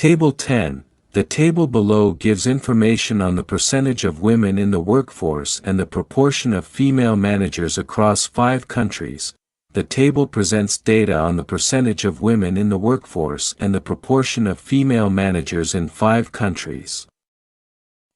Table 10. The table below gives information on the percentage of women in the workforce and the proportion of female managers across 5 countries. The table presents data on the percentage of women in the workforce and the proportion of female managers in 5 countries.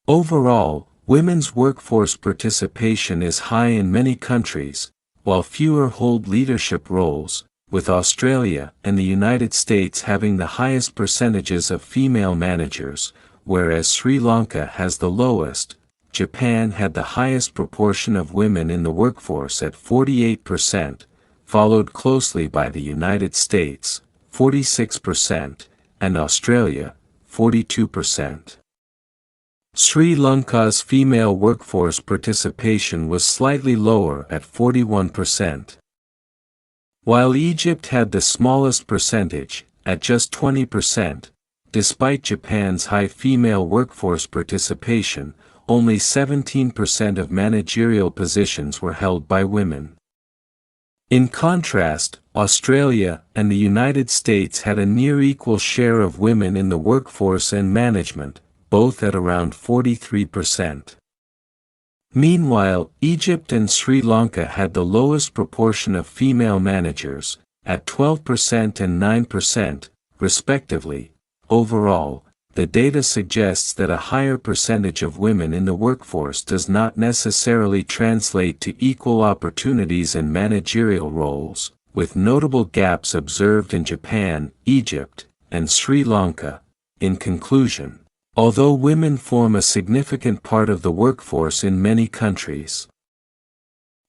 Overall, women's workforce participation is high in many countries, while fewer hold leadership roles, with Australia and the United States having the highest percentages of female managers, whereas Sri Lanka has the lowest. Japan had the highest proportion of women in the workforce at 48%, followed closely by the United States, 46%, and Australia, 42%. Sri Lanka's female workforce participation was slightly lower at 41%. While Egypt had the smallest percentage, at just 20%, despite Japan's high female workforce participation, only 17% of managerial positions were held by women. In contrast, Australia and the United States had a near equal share of women in the workforce and management, both at around 43%. Meanwhile, Egypt and Sri Lanka had the lowest proportion of female managers, at 12% and 9%, respectively. Overall, the data suggests that a higher percentage of women in the workforce does not necessarily translate to equal opportunities in managerial roles, with notable gaps observed in Japan, Egypt, and Sri Lanka. In conclusion, although women form a significant part of the workforce in many countries,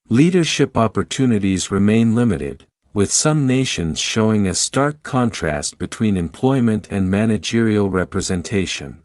leadership opportunities remain limited, with some nations showing a stark contrast between employment and managerial representation.